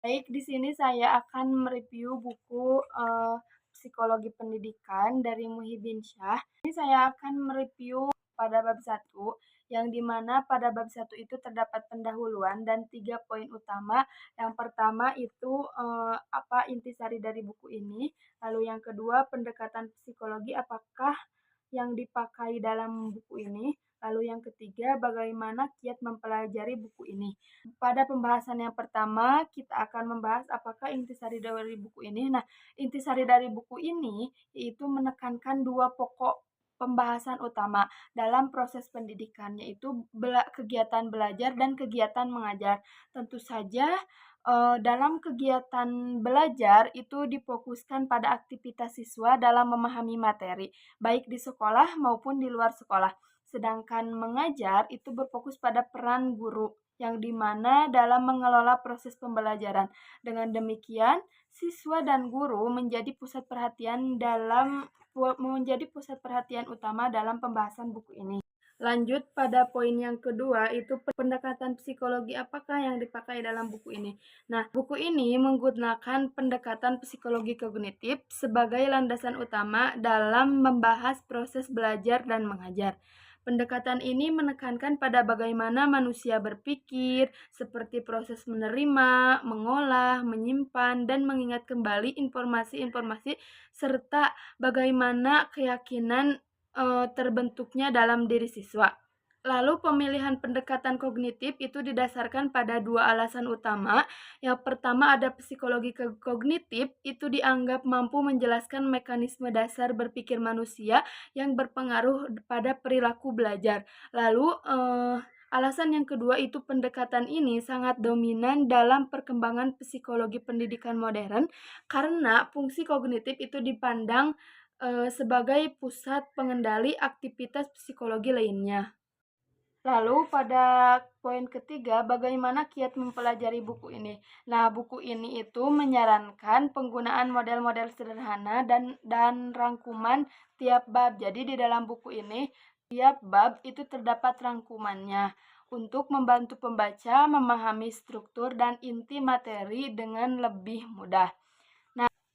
Baik, di sini saya akan mereview buku, Psikologi Pendidikan dari Muhyiddin Syah. Ini saya akan mereview pada bab satu, yang di mana pada bab satu itu terdapat pendahuluan dan 3 poin utama. Yang pertama itu, apa intisari dari buku ini, lalu yang kedua pendekatan psikologi apakah yang dipakai dalam buku ini, lalu yang ketiga bagaimana kiat mempelajari buku ini. Pada pembahasan yang pertama, kita akan membahas apakah intisari dari buku ini. Nah, intisari dari buku ini yaitu menekankan dua pokok pembahasan utama dalam proses pendidikan, yaitu kegiatan belajar dan kegiatan mengajar. Tentu saja dalam kegiatan belajar itu difokuskan pada aktivitas siswa dalam memahami materi, baik di sekolah maupun di luar sekolah. Sedangkan mengajar itu berfokus pada peran guru yang dimana dalam mengelola proses pembelajaran. Dengan demikian, siswa dan guru menjadi pusat perhatian utama dalam pembahasan buku ini. Lanjut pada poin yang kedua, itu pendekatan psikologi apakah yang dipakai dalam buku ini. Nah, buku ini menggunakan pendekatan psikologi kognitif sebagai landasan utama dalam membahas proses belajar dan mengajar. Pendekatan ini menekankan pada bagaimana manusia berpikir, seperti proses menerima, mengolah, menyimpan, dan mengingat kembali informasi-informasi, serta bagaimana keyakinan terbentuknya dalam diri siswa. Lalu pemilihan pendekatan kognitif itu didasarkan pada dua alasan utama. Yang pertama ada psikologi kognitif, itu dianggap mampu menjelaskan mekanisme dasar berpikir manusia yang berpengaruh pada perilaku belajar. Lalu alasan yang kedua itu pendekatan ini sangat dominan dalam perkembangan psikologi pendidikan modern karena fungsi kognitif itu dipandang sebagai pusat pengendali aktivitas psikologi lainnya. Lalu pada poin ketiga, bagaimana kiat mempelajari buku ini. Nah, buku ini itu menyarankan penggunaan model-model sederhana dan rangkuman tiap bab. Jadi di dalam buku ini, tiap bab itu terdapat rangkumannya untuk membantu pembaca memahami struktur dan inti materi dengan lebih mudah.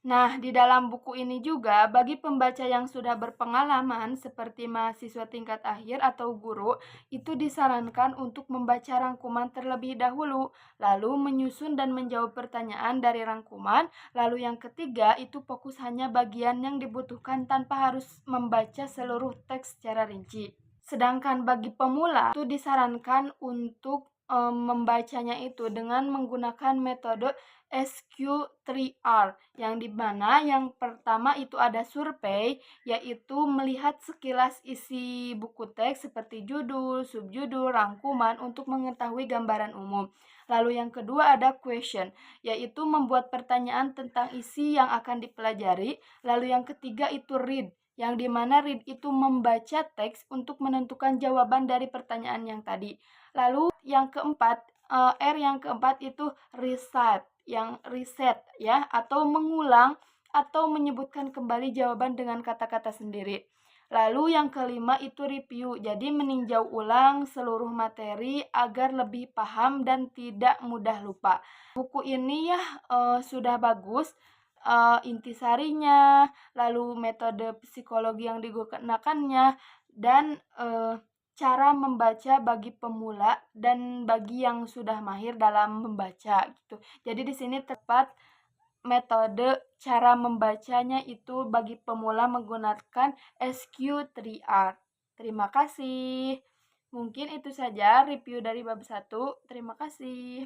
Nah, di dalam buku ini juga, bagi pembaca yang sudah berpengalaman seperti mahasiswa tingkat akhir atau guru, itu disarankan untuk membaca rangkuman terlebih dahulu, lalu menyusun dan menjawab pertanyaan dari rangkuman, lalu yang ketiga itu fokus hanya bagian yang dibutuhkan tanpa harus membaca seluruh teks secara rinci. Sedangkan bagi pemula, itu disarankan untuk membacanya itu dengan menggunakan metode SQ3R, yang dimana yang pertama itu ada survei, yaitu melihat sekilas isi buku teks seperti judul, subjudul, rangkuman untuk mengetahui gambaran umum. Lalu yang kedua ada question, yaitu membuat pertanyaan tentang isi yang akan dipelajari. Lalu yang ketiga itu read, yang dimana read itu membaca teks untuk menentukan jawaban dari pertanyaan yang tadi. Lalu yang keempat, R yang keempat itu riset ya, atau mengulang atau menyebutkan kembali jawaban dengan kata-kata sendiri. Lalu yang kelima itu review, jadi meninjau ulang seluruh materi agar lebih paham dan tidak mudah lupa. Buku ini ya sudah bagus, intisarinya, lalu metode psikologi yang digunakannya, dan cara membaca bagi pemula dan bagi yang sudah mahir dalam membaca gitu. Jadi di sini tepat metode cara membacanya itu bagi pemula menggunakan SQ3R. Terima kasih. Mungkin itu saja review dari bab 1. Terima kasih.